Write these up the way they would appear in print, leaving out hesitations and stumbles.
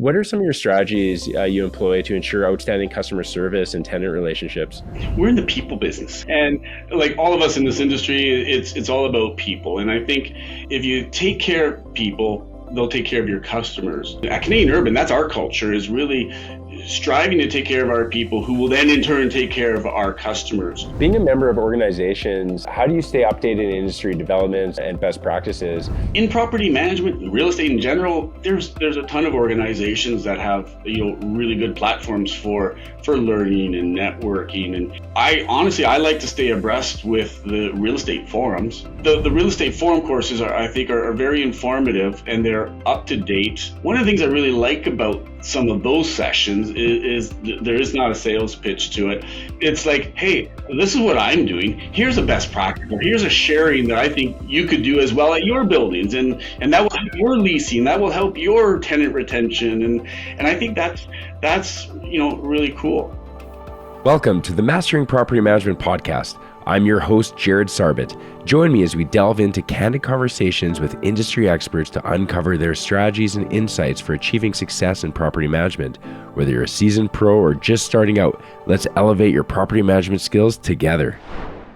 What are some of your strategies you employ to ensure outstanding customer service and tenant relationships? We're in the people business, and like all of us in this industry, it's all about people. And I think if you take care of people, they'll take care of your customers. At Canadian Urban, that's our culture, is really striving to take care of our people, who will then in turn take care of our customers. Being a member of organizations, how do you stay updated in industry developments and best practices? In property management, real estate in general, there's a ton of organizations that have really good platforms for learning and networking. And I like to stay abreast with the real estate forums. The real estate forum courses I think are very informative, and they're up to date. One of the things I really like about some of those sessions is there is not a sales pitch to it. It's like, hey, this is what I'm doing. Here's a best practice, or here's a sharing that I think you could do as well at your buildings, and that will help your leasing, that will help your tenant retention, and I think that's really cool. Welcome to the Mastering Property Management Podcast. I'm your host, Jared Sarbit. Join me as we delve into candid conversations with industry experts to uncover their strategies and insights for achieving success in property management. Whether you're a seasoned pro or just starting out, let's elevate your property management skills together.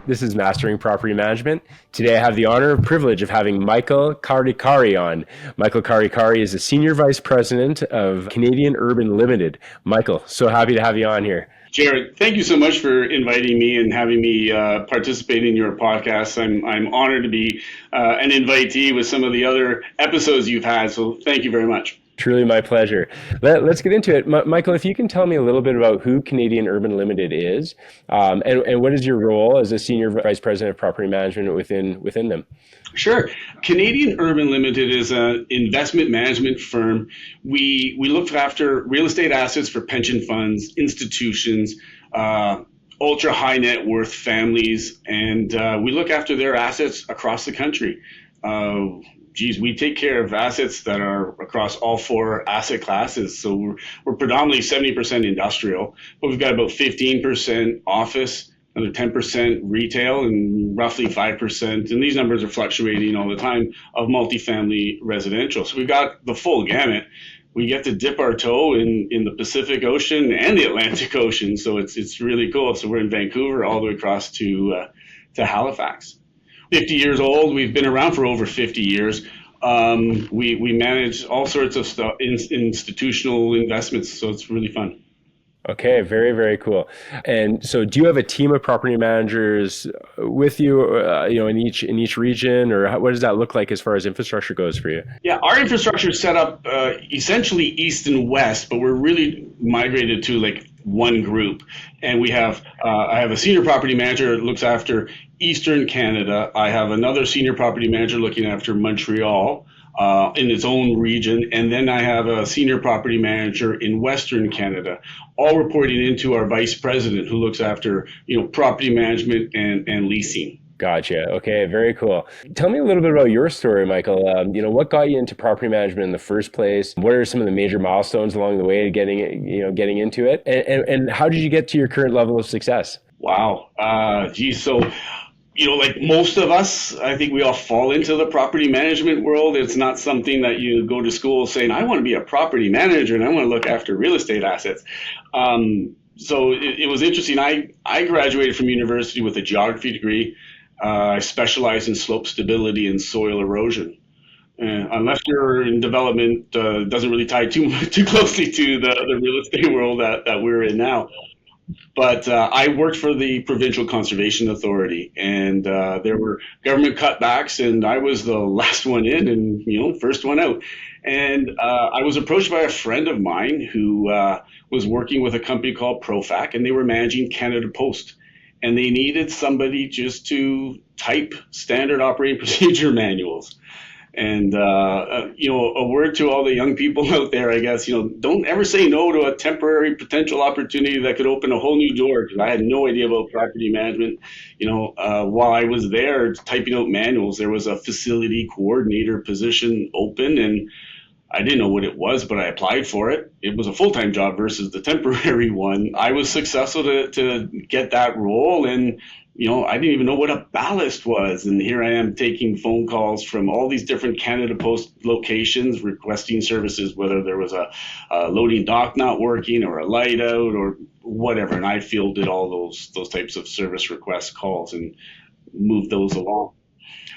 This is Mastering Property Management. Today I have the honor and privilege of having Michael Caricari on. Michael Caricari is the Senior Vice President of Canadian Urban Limited. Michael, so happy to have you on here. Jared, thank you so much for inviting me and having me participate in your podcast. I'm honored to be an invitee with some of the other episodes you've had, so thank you very much. Truly my pleasure. Let's get into it. Michael, if you can tell me a little bit about who Canadian Urban Limited is, and what is your role as a Senior Vice President of Property Management within them? Sure. Canadian Urban Limited is an investment management firm. We look after real estate assets for pension funds, institutions, ultra high net worth families, and we look after their assets across the country. We take care of assets that are across all four asset classes. So we're predominantly 70% industrial, but we've got about 15% office, another 10% retail, and roughly 5%, and these numbers are fluctuating all the time, of multifamily residential. So we've got the full gamut. We get to dip our toe in the Pacific Ocean and the Atlantic Ocean, so it's really cool. So we're in Vancouver all the way across to Halifax. 50 years old. We've been around for over 50 years. We manage all sorts of stuff, institutional investments, so it's really fun. Okay, very, very cool. And so do you have a team of property managers with you, in each region, or what does that look like as far as infrastructure goes for you? Yeah, our infrastructure is set up essentially east and west, but we're really migrated to like one group. And we have, I have a senior property manager that looks after Eastern Canada. I have another senior property manager looking after Montreal in its own region. And then I have a senior property manager in Western Canada, all reporting into our vice president, who looks after, property management and leasing. Gotcha. Okay, very cool. Tell me a little bit about your story, Michael. What got you into property management in the first place? What are some of the major milestones along the way to getting into it? And how did you get to your current level of success? Wow. So, like most of us, I think we all fall into the property management world. It's not something that you go to school saying, I want to be a property manager and I want to look after real estate assets. So it was interesting. I graduated from university with a geography degree. I specialize in slope stability and soil erosion. Unless you're in development, doesn't really tie too closely to the real estate world that we're in now. But I worked for the Provincial Conservation Authority, and there were government cutbacks, and I was the last one in and first one out. And I was approached by a friend of mine who was working with a company called Profac, and they were managing Canada Post. And they needed somebody just to type standard operating procedure manuals. And, a word to all the young people out there, I guess, don't ever say no to a temporary potential opportunity that could open a whole new door, because I had no idea about property management. While I was there typing out manuals, there was a facility coordinator position open, and I didn't know what it was, but I applied for it. It was a full-time job versus the temporary one. I was successful to get that role, and I didn't even know what a ballast was. And here I am taking phone calls from all these different Canada Post locations requesting services, whether there was a loading dock not working or a light out or whatever. And I fielded all those types of service request calls and moved those along.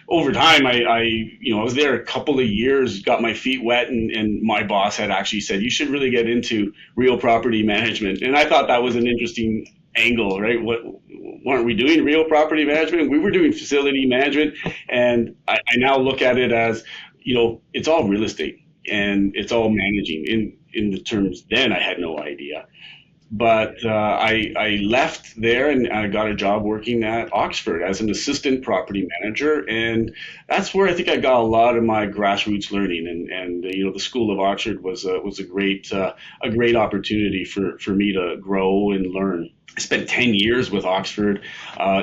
Over time, I was there a couple of years, got my feet wet, and my boss had actually said, you should really get into real property management. And I thought that was an interesting angle, right? What weren't we doing real property management? We were doing facility management, and I now look at it as, it's all real estate and it's all managing. In the terms then, I had no idea. But I left there and I got a job working at Oxford as an assistant property manager, and that's where I think I got a lot of my grassroots learning. And the School of Oxford was a great opportunity for me to grow and learn. I spent 10 years with Oxford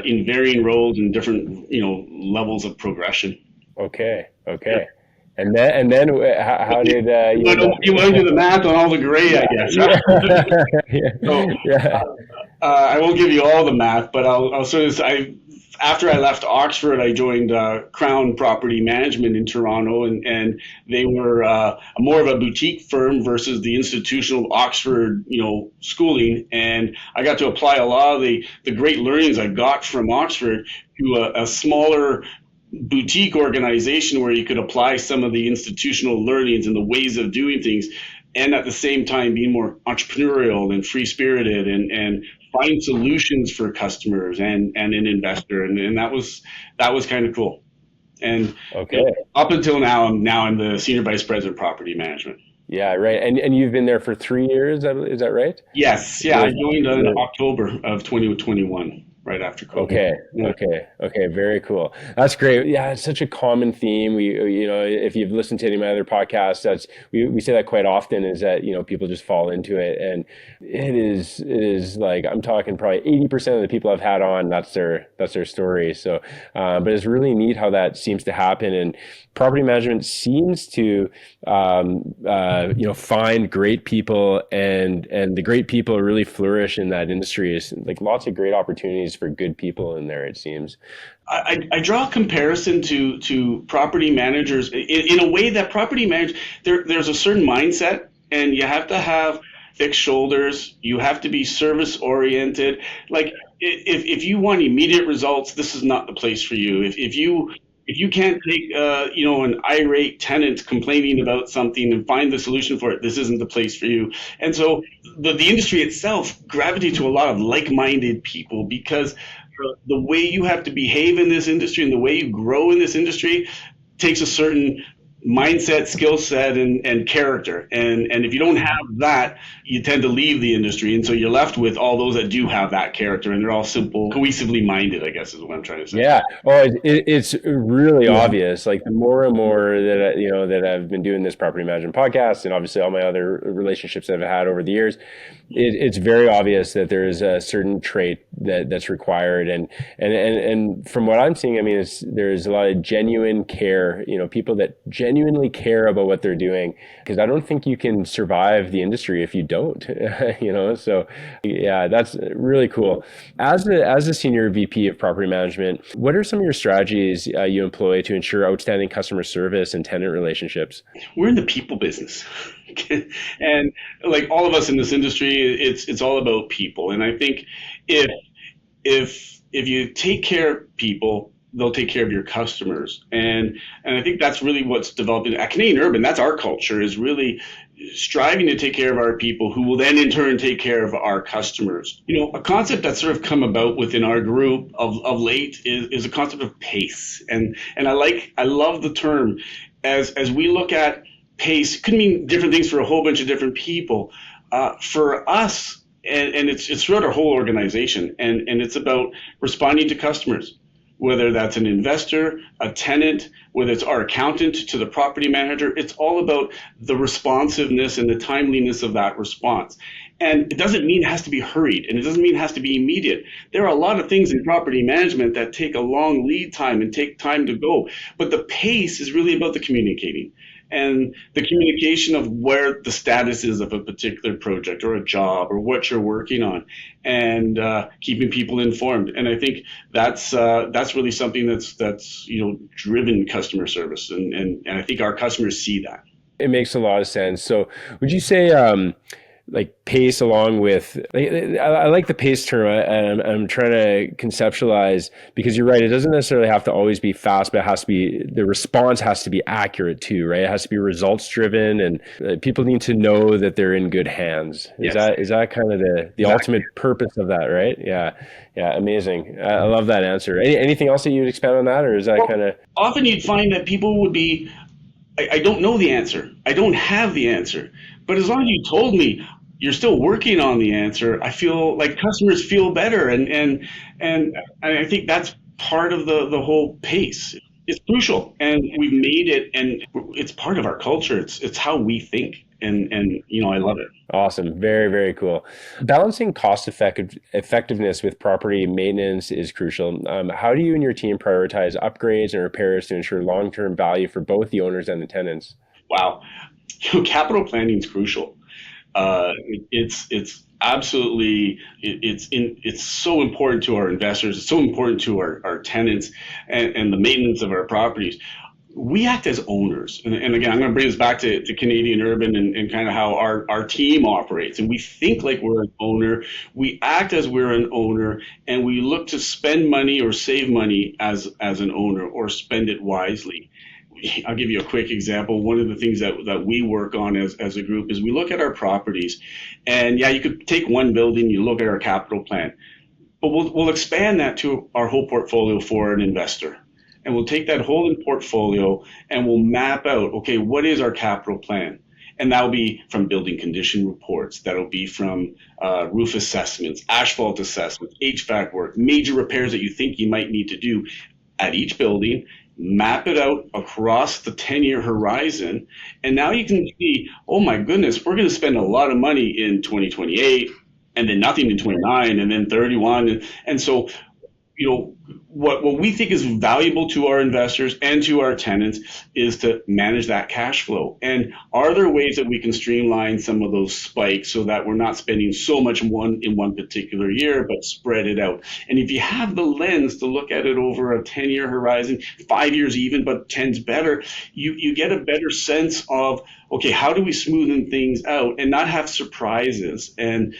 in varying roles and different levels of progression. Okay. And then how did you want to do the math on all the gray, I guess. Yeah. So, Yeah. I won't give you all the math, but I'll sort of. After I left Oxford, I joined Crown Property Management in Toronto, and they were more of a boutique firm versus the institutional Oxford, schooling. And I got to apply a lot of the great learnings I got from Oxford to a smaller boutique organization where you could apply some of the institutional learnings and the ways of doing things, and at the same time being more entrepreneurial and free spirited and find solutions for customers and an investor. And that was kind of cool. And Okay. up until now, I'm the senior vice president of property management. Yeah, right. And you've been there for 3 years, is that right? Yes. Yeah. I joined in October of 2021. Right after COVID. Okay. Very cool. That's great. Yeah, it's such a common theme. If you've listened to any of my other podcasts, we say that quite often is that, people just fall into it. And it is like, I'm talking probably 80% of the people I've had on, that's their story. So, but it's really neat how that seems to happen. And property management seems to, find great people and the great people really flourish in that industry. It's like lots of great opportunities for good people in there, it seems. I draw a comparison to property managers in a way that property managers, there's a certain mindset, and you have to have thick shoulders. You have to be service oriented. Like if you want immediate results, this is not the place for you. If you can't take an irate tenant complaining about something and find the solution for it, this isn't the place for you. And so the industry itself gravitates to a lot of like-minded people, because the way you have to behave in this industry and the way you grow in this industry takes a certain mindset, skill set, and character. And if you don't have that, you tend to leave the industry. And so you're left with all those that do have that character, and they're all simple, cohesively minded, I guess is what I'm trying to say. Yeah. Oh, it's really obvious. Like the more and more that I've been doing this property management podcast, and obviously all my other relationships that I've had over the years, it's very obvious that there is a certain trait that's required. And from what I'm seeing, I mean, there's a lot of genuine care, people that genuinely care about what they're doing, because I don't think you can survive the industry if you don't, so yeah, that's really cool. As a senior VP of property management, what are some of your strategies you employ to ensure outstanding customer service and tenant relationships? We're in the people business. And like all of us in this industry, it's all about people. And I think if you take care of people, they'll take care of your customers. And I think that's really what's developed at Canadian Urban. That's our culture, is really striving to take care of our people, who will then in turn take care of our customers. A concept that's sort of come about within our group of late is a concept of PACE. And I love the term. As we look at PACE, could mean different things for a whole bunch of different people. For us, and it's throughout our whole organization, and it's about responding to customers, whether that's an investor, a tenant, whether it's our accountant to the property manager. It's all about the responsiveness and the timeliness of that response. And it doesn't mean it has to be hurried, and it doesn't mean it has to be immediate. There are a lot of things in property management that take a long lead time and take time to go. But the pace is really about the communicating. and the communication of where the status is of a particular project or a job or what you're working on, and keeping people informed. And I think that's really something that's driven customer service, and I think our customers see that. It makes a lot of sense. So would you say like pace along with, like, I like the pace term, and I'm trying to conceptualize, because you're right, it doesn't necessarily have to always be fast, but it has to be, the response has to be accurate too, right? It has to be results driven, and people need to know that they're in good hands. Is that kind of the Exactly. ultimate purpose of that, right? Yeah. Amazing. I love that answer. Anything else that you'd expand on that, or is that kind of? Often you'd find that people would be, I don't know the answer. I don't have the answer. But as long as you told me you're still working on the answer, I feel like customers feel better. And I think that's part of the whole pace. It's crucial. And we've made it, and it's part of our culture. It's how we think. And I love it. Awesome. Very, very cool. Balancing cost effectiveness with property maintenance is crucial. How do you and your team prioritize upgrades and repairs to ensure long-term value for both the owners and the tenants? Wow. Capital planning is crucial. It's absolutely, it's so important to our investors. It's so important to our tenants, and the maintenance of our properties. We act as owners. And again, I'm going to bring this back to Canadian Urban and kind of how our team operates. And we think like we're an owner. We act as we're an owner, and we look to spend money or save money as an owner, or spend it wisely. I'll give you a quick example. One of the things that we work on as a group is we look at our properties, and you could take one building, you look at our capital plan, but we'll expand that to our whole portfolio for an investor. And we'll take that whole portfolio and we'll map out, okay, what is our capital plan? And that'll be from building condition reports. That'll be from roof assessments, asphalt assessments, HVAC work, major repairs that you think you might need to do at each building. Map it out across the 10-year horizon. And now you can see, oh my goodness, we're going to spend a lot of money in 2028, and then nothing in 29, and then 31. And so, what we think is valuable to our investors and to our tenants is to manage that cash flow. And are there ways that we can streamline some of those spikes so that we're not spending so much in one particular year, but spread it out? And if you have the lens to look at it over a 10-year horizon, 5 years even, but 10's better, you get a better sense of, okay, how do we smoothen things out and not have surprises? And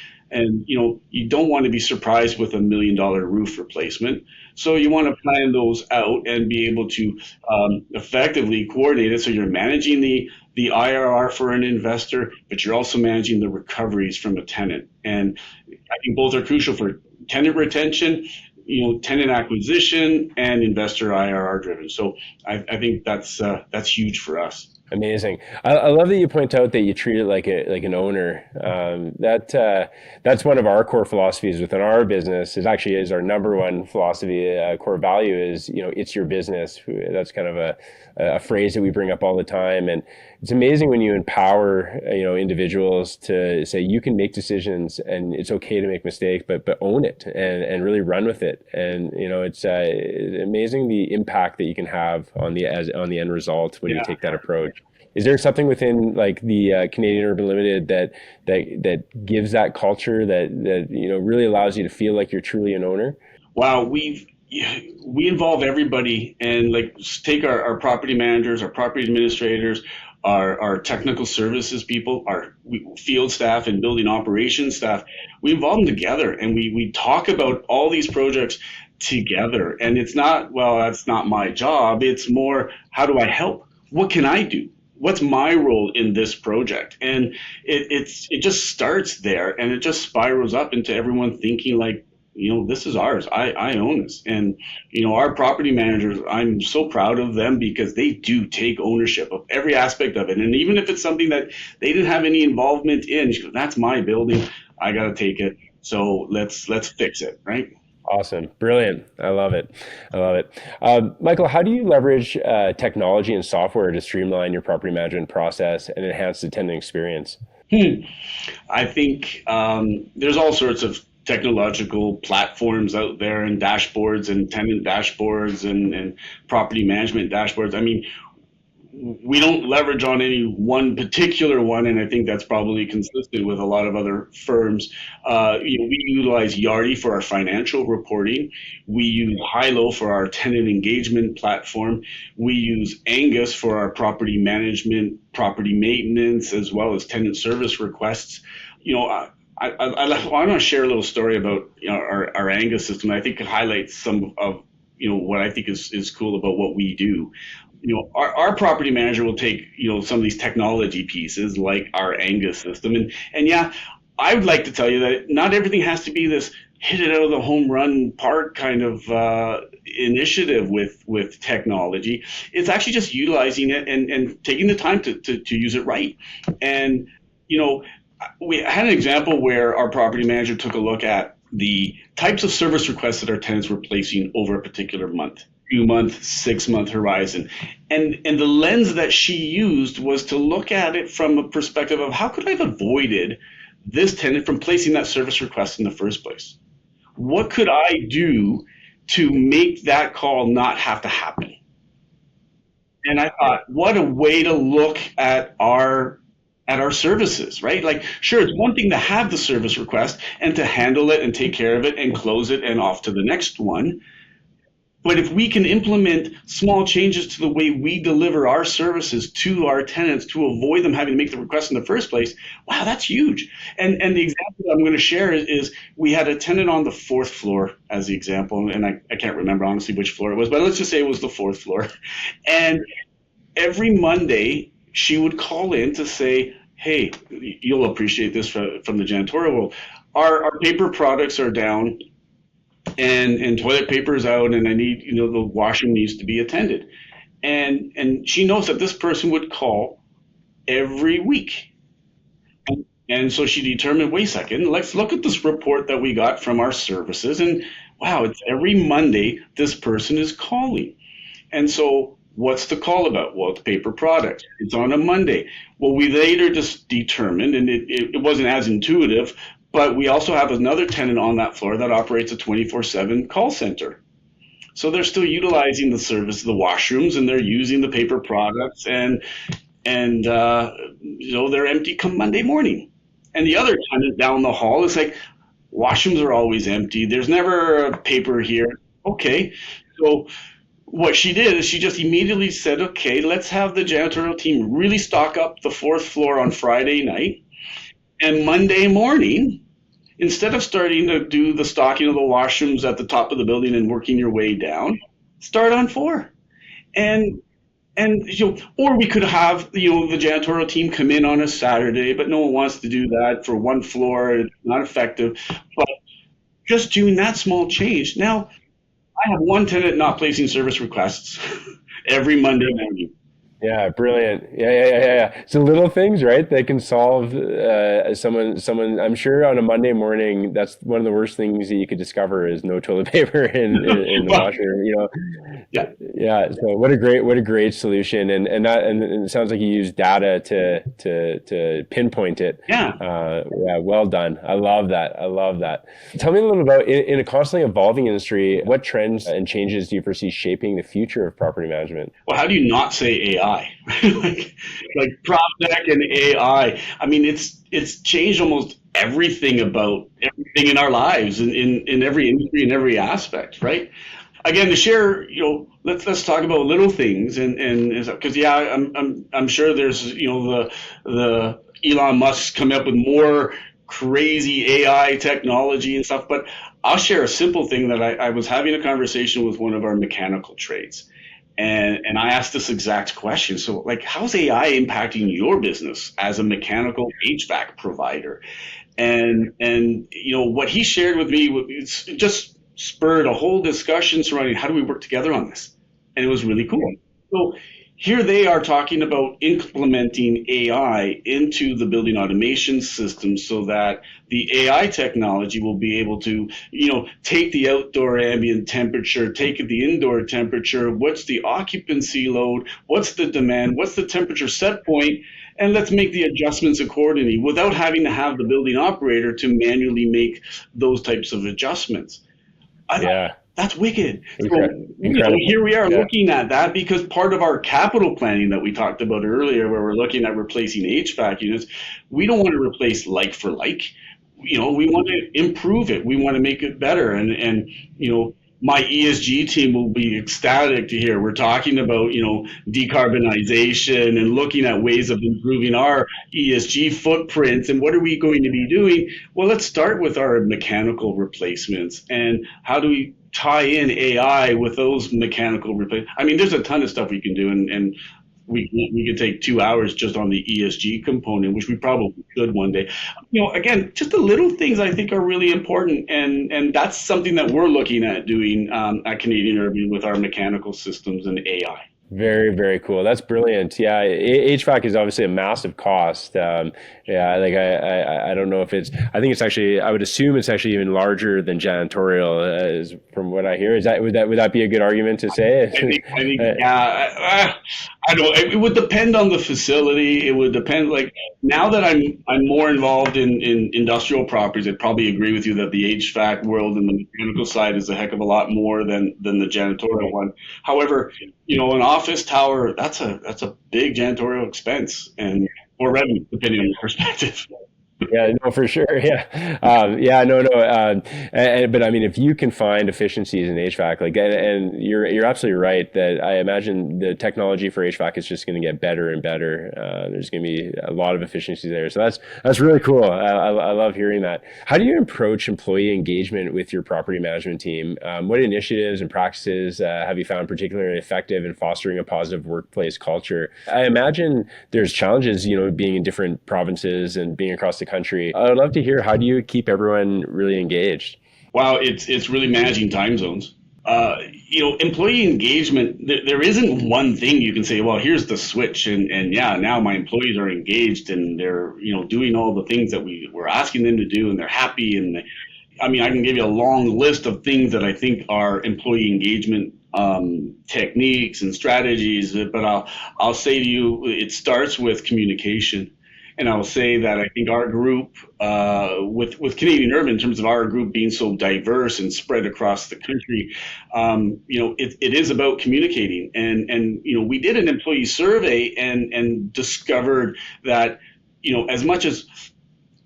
you don't want to be surprised with $1 million roof replacement. So you want to plan those out and be able to effectively coordinate it. So you're managing the IRR for an investor, but you're also managing the recoveries from a tenant. And I think both are crucial for tenant retention, tenant acquisition, and investor IRR driven. So I think that's huge for us. Amazing. I love that you point out that you treat it like an owner. That's one of our core philosophies within our business. Is our number one philosophy, core value is, it's your business. That's kind of a phrase that we bring up all the time. And it's amazing when you empower, individuals to say you can make decisions and it's okay to make mistakes, but own it and really run with it. And it's amazing the impact that you can have on the end result when you take that approach. Is there something within like the Canadian Urban Limited that gives that culture that really allows you to feel like you're truly an owner? Wow, we involve everybody, and like take our property managers, our property administrators, our technical services people, our field staff, and building operations staff. We involve them together, and we talk about all these projects together. And it's not, well, that's not my job. It's more, how do I help? What can I do? What's my role in this project? And it just starts there, and it just spirals up into everyone thinking like, this is ours. I own this. And, our property managers, I'm so proud of them because they do take ownership of every aspect of it. And even if it's something that they didn't have any involvement in, that's my building. I got to take it. So let's fix it, right? Awesome. Brilliant. I love it. Michael, how do you leverage technology and software to streamline your property management process and enhance the tenant experience? I think there's all sorts of technological platforms out there, and dashboards and tenant dashboards and property management dashboards. I mean, we don't leverage on any one particular one, and I think that's probably consistent with a lot of other firms. We utilize Yardi for our financial reporting. We use Hilo for our tenant engagement platform. We use Angus for our property management, property maintenance, as well as tenant service requests. I want to share a little story about our Angus system. I think it highlights some of what I think is cool about what we do. Our property manager will take some of these technology pieces like our Angus system, and yeah, I would like to tell you that not everything has to be this hit it out of the home run park kind of initiative with technology. It's actually just utilizing it and taking the time to use it right. And we had an example where our property manager took a look at the types of service requests that our tenants were placing over a particular month, 2-month, 6-month horizon. And the lens that she used was to look at it from a perspective of how could I have avoided this tenant from placing that service request in the first place? What could I do to make that call not have to happen? And I thought, what a way to look at our services, right? Like, sure, it's one thing to have the service request and to handle it and take care of it and close it and off to the next one. But if we can implement small changes to the way we deliver our services to our tenants to avoid them having to make the request in the first place, wow, that's huge. And the example that I'm going to share is we had a tenant on the 4th floor as the example, and I can't remember honestly which floor it was, but let's just say it was the 4th floor. And every Monday, she would call in to say, hey, you'll appreciate this from the janitorial world. Our paper products are down and toilet paper is out and I need, the washroom needs to be attended. And she knows that this person would call every week. And so she determined, wait a second, let's look at this report that we got from our services. And wow, it's every Monday this person is calling. And so what's the call about? Well, it's paper products. It's on a Monday. Well, we later just determined, and it wasn't as intuitive, but we also have another tenant on that floor that operates a 24/7 call center. So they're still utilizing the service, the washrooms, and they're using the paper products, and they're empty come Monday morning. And the other tenant down the hall is like, washrooms are always empty. There's never paper here. Okay, so what she did is she just immediately said, okay, let's have the janitorial team really stock up the 4th floor on Friday night. And Monday morning, instead of starting to do the stocking of the washrooms at the top of the building and working your way down, start on 4. And or we could have the janitorial team come in on a Saturday, but no one wants to do that for one floor. It's not effective. But just doing that small change. Now, I have one tenant not placing service requests every Monday morning. Yeah, brilliant. Yeah. So little things, right? They can solve someone. I'm sure on a Monday morning, that's one of the worst things that you could discover is no toilet paper in the washroom. Yeah. So what a great solution, and it sounds like you use data to pinpoint it. Yeah. Well done. I love that. Tell me a little about in a constantly evolving industry, what trends and changes do you foresee shaping the future of property management? Well, how do you not say AI? like PropTech and AI. I mean, it's changed almost everything about everything in our lives in every industry, in every aspect, right? Again, to share, let's talk about little things, and because I'm sure there's the Elon Musk's coming up with more crazy AI technology and stuff, but I'll share a simple thing that I was having a conversation with one of our mechanical trades. And I asked this exact question. So, like, how's AI impacting your business as a mechanical HVAC provider? And what he shared with me just spurred a whole discussion surrounding how do we work together on this? And it was really cool. So here they are talking about implementing AI into the building automation system so that the AI technology will be able to, take the outdoor ambient temperature, take the indoor temperature, what's the occupancy load, what's the demand, what's the temperature set point, and let's make the adjustments accordingly without having to have the building operator to manually make those types of adjustments. I thought That's wicked. So, Incredible. here we are Yeah. looking at that because part of our capital planning that we talked about earlier, where we're looking at replacing HVAC units, we don't want to replace like for like. We want to improve it. We want to make it better. And my ESG team will be ecstatic to hear we're talking about, decarbonization and looking at ways of improving our ESG footprints. And what are we going to be doing? Well, let's start with our mechanical replacements. And how do we tie in AI with those mechanical replacements? I mean, there's a ton of stuff we can do, and we could take 2 hours just on the ESG component, which we probably should one day. Again, just the little things I think are really important, and that's something that we're looking at doing at Canadian Urban with our mechanical systems and AI. Very, very cool. That's brilliant. Yeah, HVAC is obviously a massive cost. Yeah, like I don't know if it's. I think it's actually. I would assume it's actually even larger than janitorial, from what I hear. Would that be a good argument to say? I think yeah. I don't. It would depend on the facility. It would depend. Like now that I'm more involved in industrial properties, I'd probably agree with you that the HVAC world and the mechanical side is a heck of a lot more than the janitorial one. However, an office tower, that's a big janitorial expense or revenue, depending on your perspective. Yeah, no, for sure. Yeah. Yeah, no. But I mean, if you can find efficiencies in HVAC, and you're absolutely right that I imagine the technology for HVAC is just going to get better and better. There's going to be a lot of efficiency there. So that's really cool. I love hearing that. How do you approach employee engagement with your property management team? What initiatives and practices have you found particularly effective in fostering a positive workplace culture? I imagine there's challenges, being in different provinces and being across the country. I would love to hear, how do you keep everyone really engaged? Wow, it's really managing time zones. Employee engagement, there isn't one thing you can say, well, here's the switch and yeah, now my employees are engaged and they're, doing all the things that we're asking them to do and they're happy. And I mean, I can give you a long list of things that I think are employee engagement techniques and strategies, but I'll say to you, it starts with communication. And I'll say that I think our group, with Canadian Urban, in terms of our group being so diverse and spread across the country, it is about communicating. And we did an employee survey and discovered that, as much as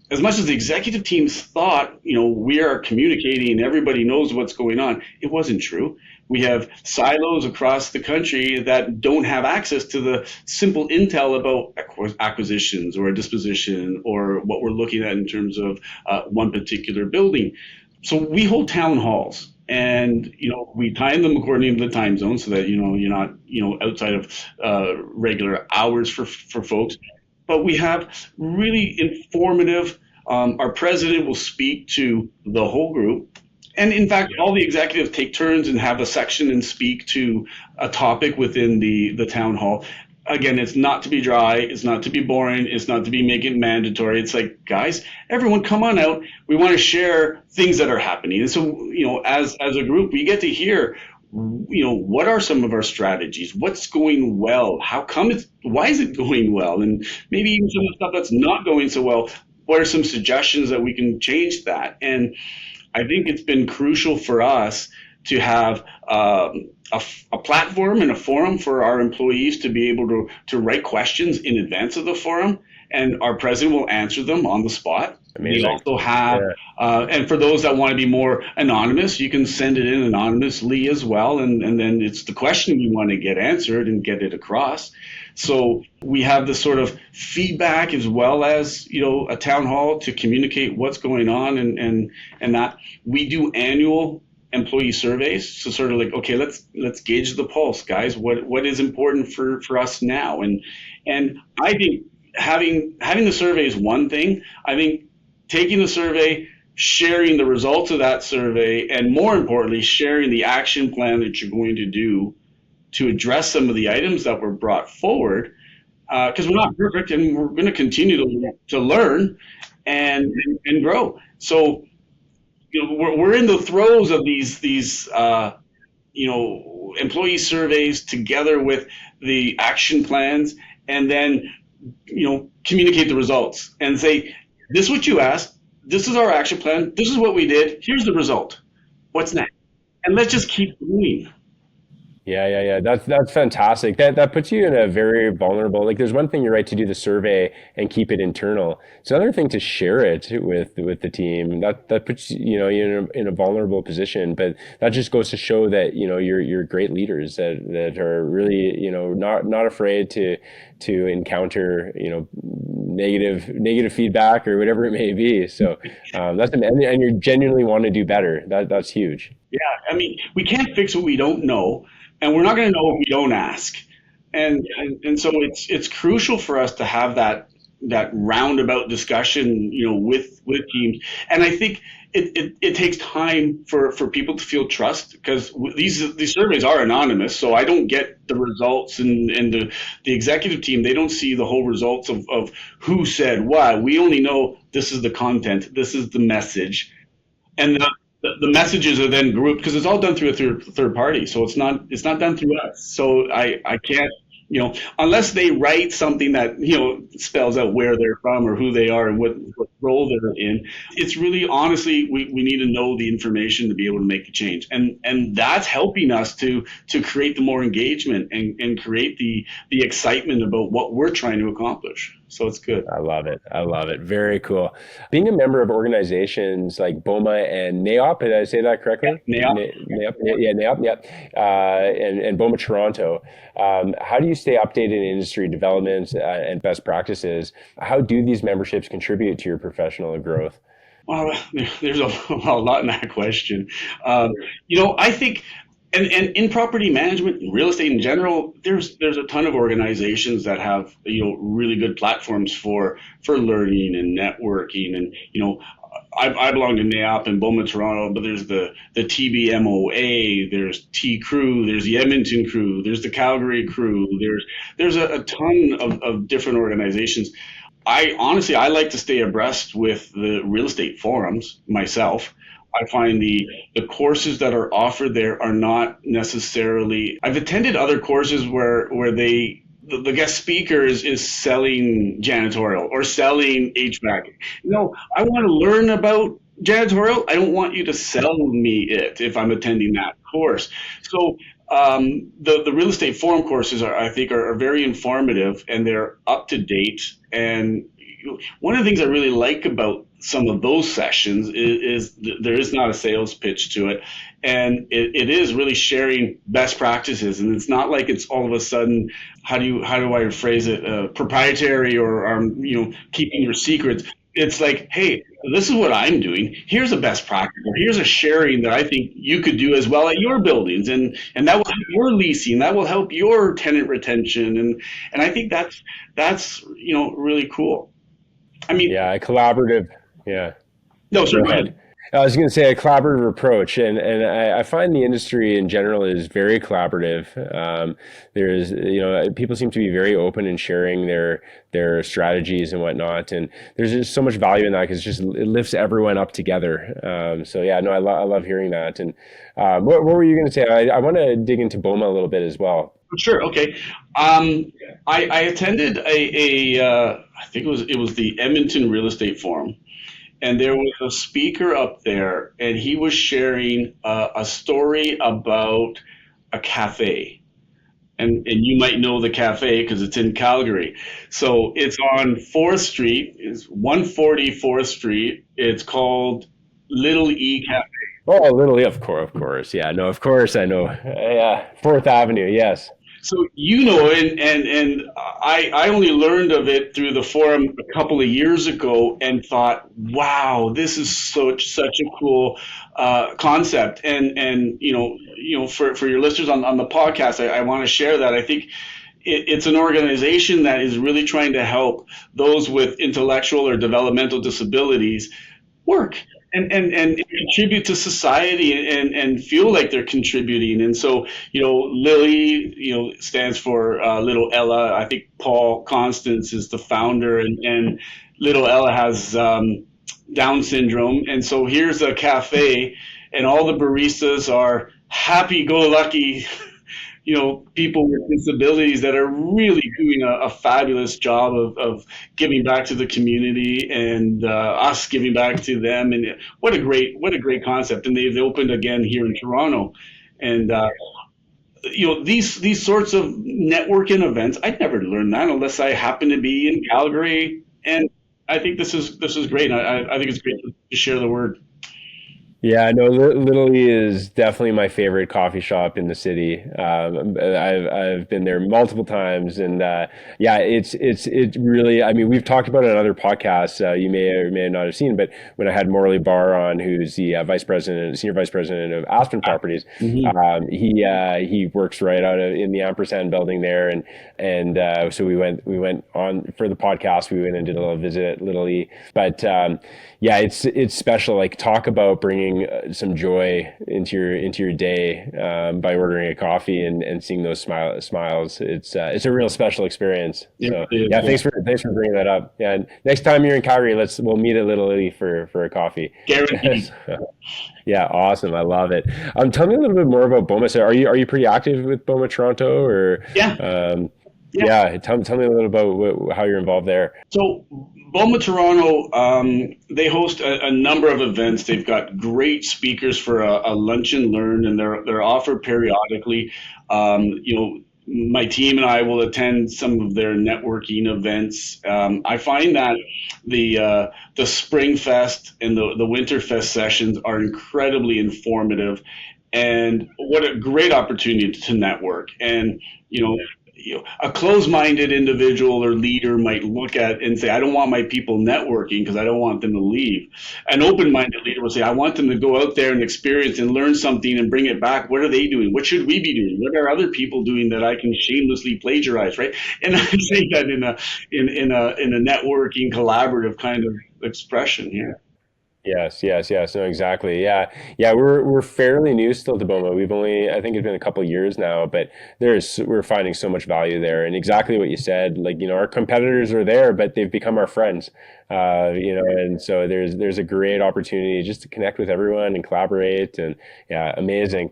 the executive teams thought, we are communicating and everybody knows what's going on, it wasn't true. We have silos across the country that don't have access to the simple intel about acquisitions or a disposition or what we're looking at in terms of one particular building. So we hold town halls. And we time them according to the time zone so that you're not outside of regular hours for folks. But we have really informative. Our president will speak to the whole group. And in fact, all the executives take turns and have a section and speak to a topic within the town hall. Again, it's not to be dry, it's not to be boring, it's not to be making it mandatory. It's like, guys, everyone come on out. We want to share things that are happening. And so, as a group, we get to hear, what are some of our strategies? What's going well? Why is it going well? And maybe even some of the stuff that's not going so well, what are some suggestions that we can change that? And I think it's been crucial for us to have a platform and a forum for our employees to be able to write questions in advance of the forum, and our president will answer them on the spot. Amazing. We also have, and for those that want to be more anonymous, you can send it in anonymously as well, and then it's the question you want to get answered and get it across. So we have this sort of feedback as well as, a town hall to communicate what's going on and that. We do annual employee surveys. So sort of like, okay, let's gauge the pulse, guys. What is important for us now? And I think having the survey is one thing. I think taking the survey, sharing the results of that survey, and more importantly, sharing the action plan that you're going to do to address some of the items that were brought forward, because we're not perfect and we're going to continue to learn and grow. So, we're in the throes of these employee surveys together with the action plans, and then, communicate the results and say, this is what you asked. This is our action plan. This is what we did. Here's the result. What's next? and let's just keep going. Yeah. That's fantastic. That puts you in a very vulnerable. Like, there's one thing, you're right, to do the survey and keep it internal. It's another thing to share it with the team. That puts you in a vulnerable position. But that just goes to show that you're great leaders that are really not afraid to encounter negative feedback or whatever it may be. So and you genuinely want to do better. That's huge. Yeah, I mean, we can't fix what we don't know, and we're not going to know what we don't ask. And so it's crucial for us to have that roundabout discussion, with teams. And I think it takes time for people to feel trust, because these surveys are anonymous, so I don't get the results, and the executive team, they don't see the whole results of who said what. We only know this is the content, this is the message, and the messages are then grouped, because it's all done through a third party, so it's not done through us. So I can't, unless they write something that spells out where they're from or who they are and what role they're in. It's really, honestly, we need to know the information to be able to make the change, and that's helping us to create the more engagement and create the excitement about what we're trying to accomplish. So it's good. I love it. I love it. Very cool. Being a member of organizations like BOMA and NAOP, did I say that correctly? NAOP. NAOP, yeah, NAOP, yep. And BOMA Toronto. How do you stay updated in industry developments and best practices? How do these memberships contribute to your professional growth? Well, there's a lot in that question. I think, and in property management, real estate in general, there's a ton of organizations that have really good platforms for learning and networking, and I belong to NAOP and BOMA Toronto, but there's the TBMOA, there's T Crew, there's the Edmonton Crew, there's the Calgary Crew, there's a ton of different organizations. I like to stay abreast with the real estate forums myself. I find the courses that are offered there are not necessarily. I've attended other courses where the guest speaker is selling janitorial or selling HVAC. I want to learn about janitorial. I don't want you to sell me it if I'm attending that course. So the real estate forum courses I think are very informative, and they're up to date. And one of the things I really like about some of those sessions is there is not a sales pitch to it, and it is really sharing best practices. And it's not like it's all of a sudden, how do I phrase it, proprietary or keeping your secrets. It's like, hey, this is what I'm doing. Here's a best practice, or here's a sharing that I think you could do as well at your buildings, and that will help your leasing, that will help your tenant retention, and I think that's really cool. I mean, Yeah, a collaborative. Yeah. no, sir, Go go ahead. ahead. I was going to say a collaborative approach, and I find the industry in general is very collaborative. There's, people seem to be very open in sharing their strategies and whatnot, and there's just so much value in that, because it lifts everyone up together. So yeah, no, I love hearing that. And what were you going to say? I want to dig into BOMA a little bit as well. Sure. Okay. I attended I think it was the Edmonton Real Estate Forum, and there was a speaker up there, and he was sharing a story about a cafe. And you might know the cafe because it's in Calgary. So it's on 4th Street. It's 140 4th Street. It's called Little E Cafe. Oh, literally, of course. Yeah, no, of course I know. Yeah, Fourth Avenue. Yes. So and I only learned of it through the forum a couple of years ago, and thought, wow, this is such a cool concept. And for your listeners on the podcast, I want to share that. I think it's an organization that is really trying to help those with intellectual or developmental disabilities work and contribute to society, and feel like they're contributing. And so, Lily, stands for Little Ella. I think Paul Constance is the founder, and Little Ella has Down syndrome. And so here's a cafe, and all the baristas are happy-go-lucky people with disabilities that are really doing a fabulous job of giving back to the community, and us giving back to them. And what a great concept. And they've opened again here in Toronto. And these sorts of networking events, I'd never learn that unless I happen to be in Calgary. And I think this is great. I think it's great to share the word. Yeah, no, Little is definitely my favorite coffee shop in the city. I've been there multiple times, and yeah, it's really. I mean, we've talked about it on other podcasts. You may or may not have seen, but when I had Morley Barr on, who's the senior vice president of Aspen Properties, Hmm. he works right out in the Ampersand building there, and so we went on for the podcast. We went and did a little visit at Little E, but yeah, it's special. Like, talk about bringing some joy into your day by ordering a coffee and seeing those smiles. It's a real special experience. Yeah, So it is, yeah, yeah. thanks for bringing that up. Yeah, and next time you're in Calgary, we'll meet at Little Italy for a coffee. Guaranteed. Yeah, awesome. I love it. Tell me a little bit more about BOMA. So are you pretty active with BOMA Toronto, or Yeah, yeah. yeah, tell me a little about how you're involved there. So BOMA Toronto, they host a number of events. They've got great speakers for a lunch and learn, and they're offered periodically. My team and I will attend some of their networking events. I find that the Spring Fest and the Winter Fest sessions are incredibly informative, and what a great opportunity to network. And you know, a closed-minded individual or leader might look at and say, I don't want my people networking because I don't want them to leave. An open-minded leader will say, I want them to go out there and experience and learn something and bring it back. What are they doing? What should we be doing? What are other people doing that I can shamelessly plagiarize, right? And I say that in a networking, collaborative kind of expression here. Yes. No, exactly. Yeah. We're fairly new still to BOMA. I think it's been a couple of years now, but we're finding so much value there. And exactly what you said, like, our competitors are there, but they've become our friends. And so there's a great opportunity just to connect with everyone and collaborate. And yeah, amazing.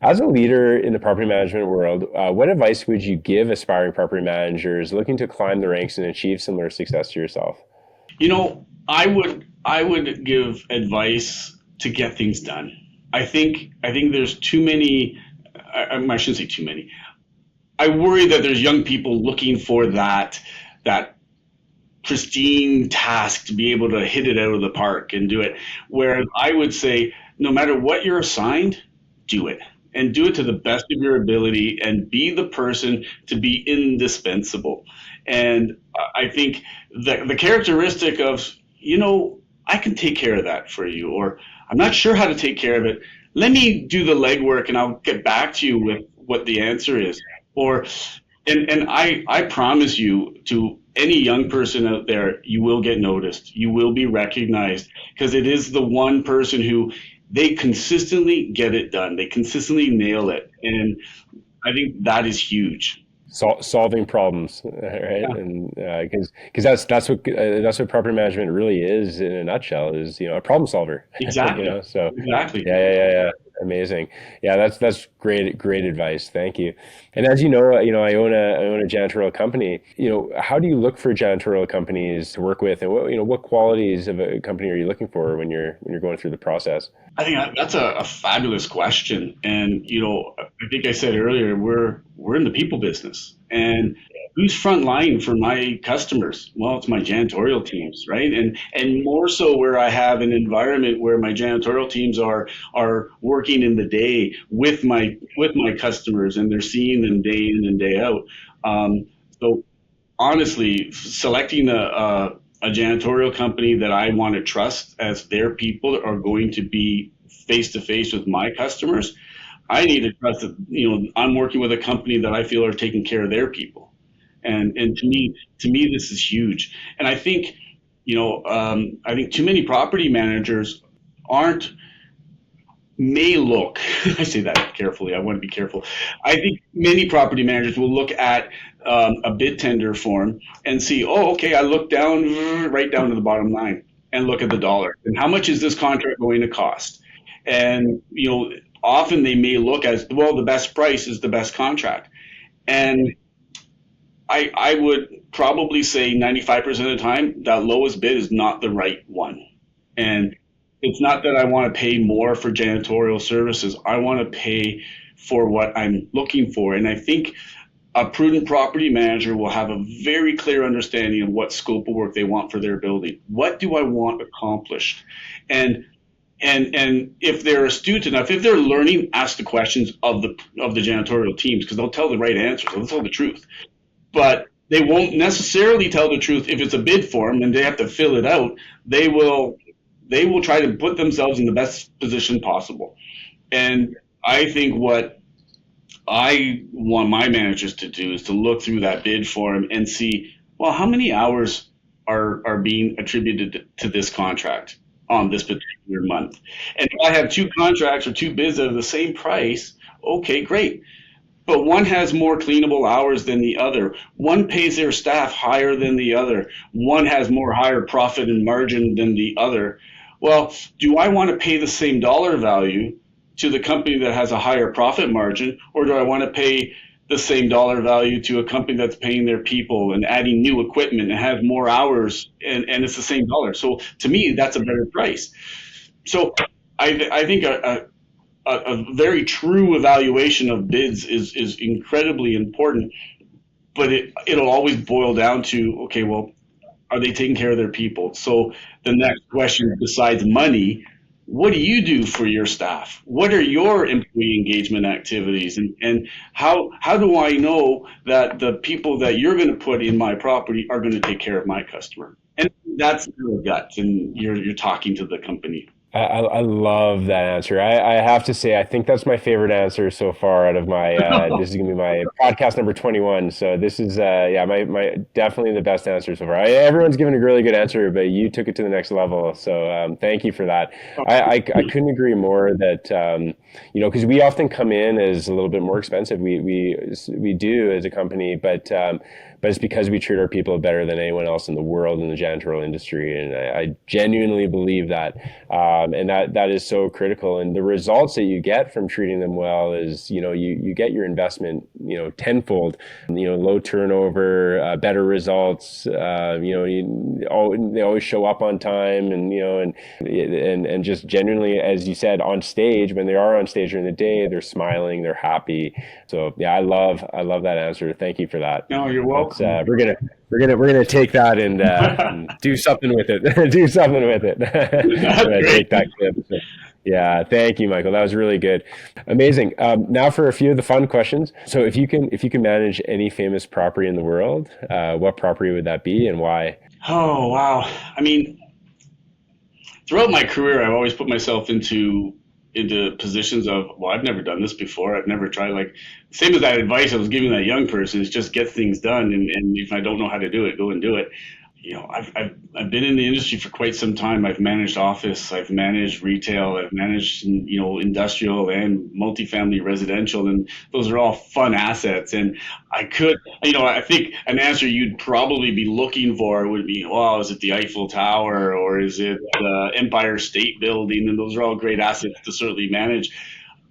As a leader in the property management world, what advice would you give aspiring property managers looking to climb the ranks and achieve similar success to yourself? I would give advice to get things done. I think there's too many. I shouldn't say too many. I worry that there's young people looking for that pristine task to be able to hit it out of the park and do it. Whereas I would say, no matter what you're assigned, do it. And do it to the best of your ability and be the person to be indispensable. And I think the characteristic of, I can take care of that for you, or I'm not sure how to take care of it. Let me do the legwork and I'll get back to you with what the answer is. Or, and I promise you, to any young person out there, you will get noticed. You will be recognized, because it is the one person who they consistently get it done. They consistently nail it. And I think that is huge. Solving problems, right? Yeah, And because that's what property management really is in a nutshell, is a problem solver. exactly. So Exactly. yeah. Amazing. Yeah, that's great advice. Thank you. And as I own a janitorial company. How do you look for janitorial companies to work with, and what qualities of a company are you looking for when you're going through the process? I think that's a fabulous question. And, I think I said earlier, we're in the people business. And who's front line for my customers? Well, it's my janitorial teams, right? And more so where I have an environment where my janitorial teams are working in the day with my customers, and they're seeing them day in and day out. So honestly, selecting a janitorial company that I want to trust as their people are going to be face to face with my customers, I need to trust that I'm working with a company that I feel are taking care of their people. And to me this is huge. And I think too many property managers aren't may look, I say that carefully, I want to be careful. I think many property managers will look at a bid tender form and see, oh, okay, I look down, right down to the bottom line and look at the dollar. And how much is this contract going to cost? And, often they may look as, well, the best price is the best contract. And I would probably say 95% of the time, that lowest bid is not the right one. And it's not that I want to pay more for janitorial services. I want to pay for what I'm looking for. And I think a prudent property manager will have a very clear understanding of what scope of work they want for their building. What do I want accomplished? And if they're astute enough, if they're learning, ask the questions of the janitorial teams, because they'll tell the right answers. They'll tell the truth. But they won't necessarily tell the truth if it's a bid form and they have to fill it out. They will try to put themselves in the best position possible. And I think what I want my managers to do is to look through that bid form and see, well, how many hours are being attributed to this contract on this particular month. And if I have two contracts or two bids that are the same price, okay, great. But one has more cleanable hours than the other. One pays their staff higher than the other. One has more higher profit and margin than the other. Well, do I want to pay the same dollar value to the company that has a higher profit margin, or do I want to pay the same dollar value to a company that's paying their people and adding new equipment and has more hours and it's the same dollar? So to me, that's a better price. So I think a very true evaluation of bids is incredibly important, but it'll always boil down to, okay, well, are they taking care of their people? So the next question, besides money, what do you do for your staff? What are your employee engagement activities? And how do I know that the people that you're going to put in my property are going to take care of my customer? And that's your gut, and you're talking to the company. I love that answer. I have to say, I think that's my favorite answer so far out of my, this is going to be my podcast number 21. So this is, my definitely the best answer so far. Everyone's given a really good answer, but you took it to the next level. So thank you for that. I couldn't agree more that, because we often come in as a little bit more expensive. We do as a company, but it's because we treat our people better than anyone else in the world in the janitorial industry. And I genuinely believe that. And that is so critical. And the results that you get from treating them well is, you get your investment, tenfold, low turnover, better results, they always show up on time and just genuinely, as you said, on stage, when they are on stage during the day, they're smiling, they're happy. So yeah, I love that answer. Thank you for that. No, you're welcome. We're gonna take that and do something with it. Do something with it. Take that clip. So, yeah, thank you, Michael. That was really good, amazing. Now for a few of the fun questions. So if you can manage any famous property in the world, what property would that be and why? Oh wow! I mean, throughout my career, I've always put myself into positions of, well, I've never done this before. I've never tried, like, same as that advice I was giving that young person, is just get things done. And if I don't know how to do it, go and do it. I've been in the industry for quite some time. I've managed office, I've managed retail, I've managed, industrial and multifamily residential, and those are all fun assets. And I think an answer you'd probably be looking for would be, well, is it the Eiffel Tower or is it the Empire State Building? And those are all great assets to certainly manage.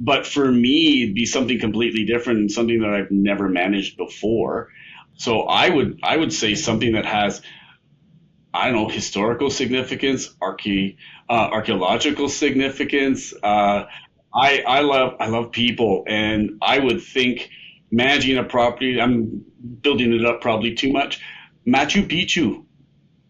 But for me, it'd be something completely different and something that I've never managed before. So I would say something that has, I don't know, historical significance, archaeological significance. I love people, and I would think managing a property, I'm building it up probably too much, Machu Picchu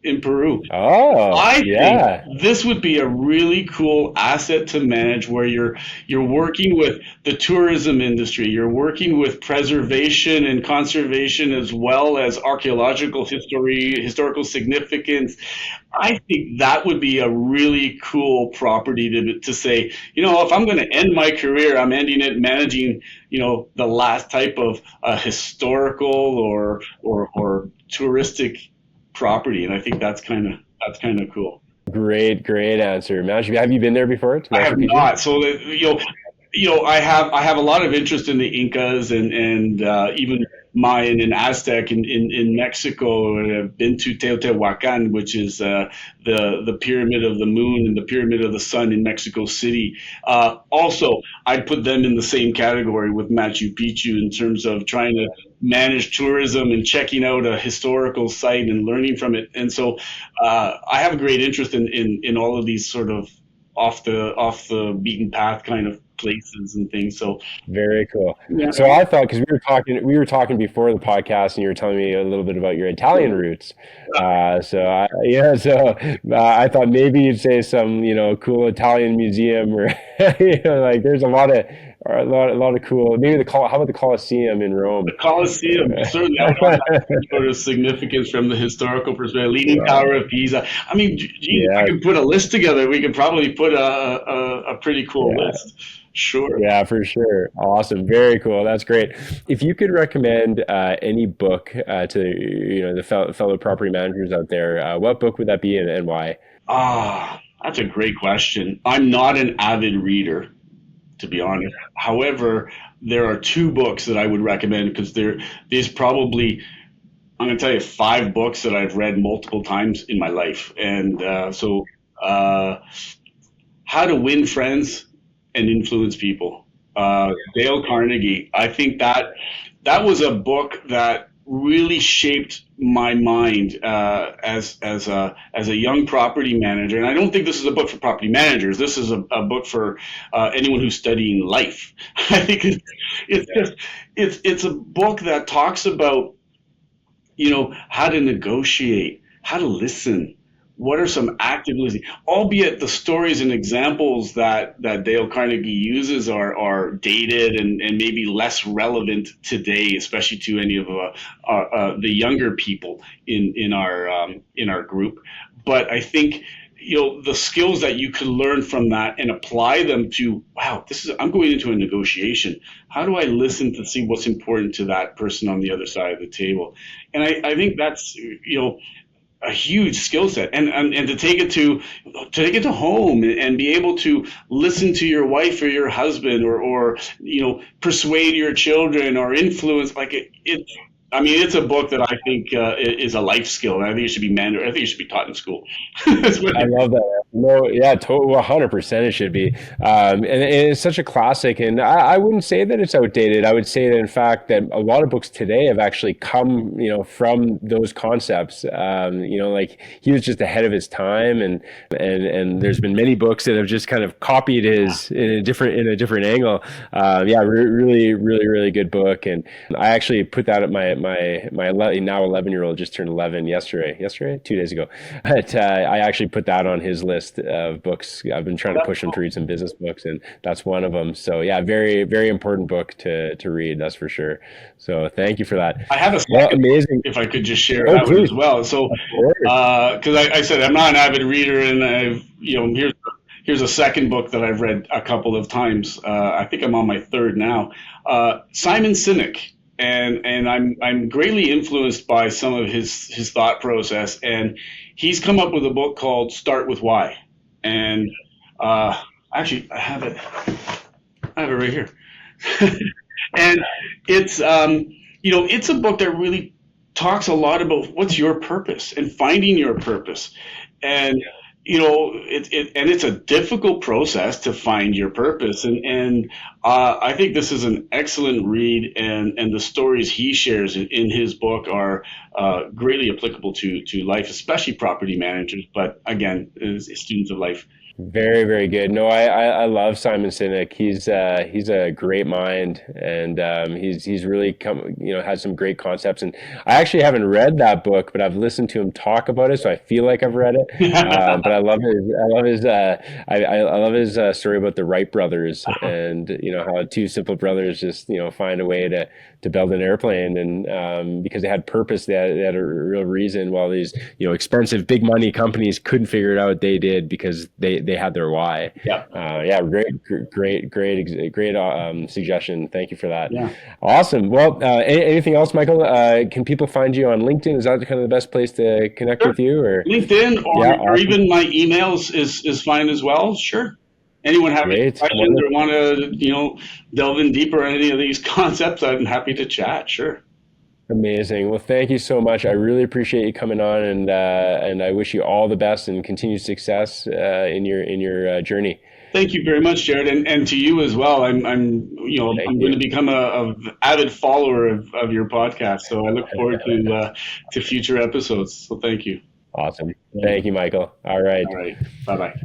in Peru. Oh, I think this would be a really cool asset to manage, where you're working with the tourism industry, you're working with preservation and conservation, as well as archaeological historical significance. I think that would be a really cool property to say, if I'm going to end my career, I'm ending it managing, the last type of historical or touristic property, and I think that's kind of cool. Great answer. Have you been there before? I have not. So I have a lot of interest in the Incas and even Mayan and Aztec in Mexico. I've been to Teotihuacan, which is the pyramid of the moon and the pyramid of the sun in Mexico City. Also, I'd put them in the same category with Machu Picchu in terms of trying to manage tourism and checking out a historical site and learning from it. And so I have a great interest in all of these sort of off the beaten path kind of places and things. So very cool. yeah. So I thought, because we were talking before the podcast, and you were telling me a little bit about your Italian roots. So I thought maybe you'd say some, cool Italian museum, or like there's a lot of cool. Maybe how about the Colosseum in Rome? The Colosseum, certainly, I know that sort of significance from the historical perspective. Leaning Tower of Pisa. I mean, if I could put a list together, we could probably put a pretty cool list. Sure. Yeah, for sure. Awesome. Very cool. That's great. If you could recommend any book to the fellow property managers out there, what book would that be, and why? That's a great question. I'm not an avid reader, to be honest. However, there are two books that I would recommend, because there's probably, I'm going to tell you, 5 books that I've read multiple times in my life. And How to Win Friends and Influence People. Dale Carnegie. I think that was a book that really shaped my mind as a young property manager. And I don't think this is a book for property managers. This is a book for anyone who's studying life. I think it's a book that talks about how to negotiate, how to listen. What are some active listening? Albeit the stories and examples that Dale Carnegie uses are dated and maybe less relevant today, especially to any of the younger people in our group. But I think the skills that you can learn from that and apply them to, wow, I'm going into a negotiation. How do I listen to see what's important to that person on the other side of the table? And I think that's a huge skill set, and to take it to home and be able to listen to your wife or your husband, or persuade your children or influence. Like it's a book that I think is a life skill, and I think it should be mandatory. I think it should be taught in school. I love that. No, yeah, 100% it should be. And it's such a classic, and I wouldn't say that it's outdated. I would say that, in fact, that a lot of books today have actually come, from those concepts. Like he was just ahead of his time, and there's been many books that have just kind of copied his in a different angle. Really, really, really good book. And I actually put that at my now 11-year-old just turned 11 yesterday, 2 days ago. But I actually put that on his list of books. I've been trying to push him to read some business books, and that's one of them. So yeah, very, very important book to read, that's for sure. So thank you for that. I have a second, amazing, if I could just share that one as well. So because I said I'm not an avid reader, and I've here's a second book that I've read a couple of times. I think I'm on my third now. Simon Sinek. And I'm greatly influenced by some of his thought process, and he's come up with a book called Start With Why. And actually, I have it right here. And it's it's a book that really talks a lot about what's your purpose and finding your purpose. And it's a difficult process to find your purpose, and I think this is an excellent read, and the stories he shares in his book are greatly applicable to life, especially property managers, but again, as students of life. Very, very good. No, I love Simon Sinek. He's a great mind, and he's really has some great concepts. And I actually haven't read that book, but I've listened to him talk about it, so I feel like I've read it. But I love his story about the Wright brothers, and how two simple brothers just find a way to build an airplane, and because they had purpose, they had a real reason, while these expensive big money companies couldn't figure it out. They did, because they had their why. Great suggestion. Thank you for that. Yeah. Awesome. Well, anything else, Michael? Can people find you on LinkedIn? Is that kind of the best place to connect with you? Or LinkedIn, or even my emails is fine as well. Sure. Anyone have any questions or want to delve in deeper on any of these concepts? I'm happy to chat. Sure. Amazing. Well, thank you so much. I really appreciate you coming on, and I wish you all the best and continued success in your journey. Thank you very much, Jared, and to you as well. Thank I'm going you. to become a avid follower of your podcast. So I look forward to future episodes. So thank you. Awesome. Thank you, Michael. All right. All right. Bye bye.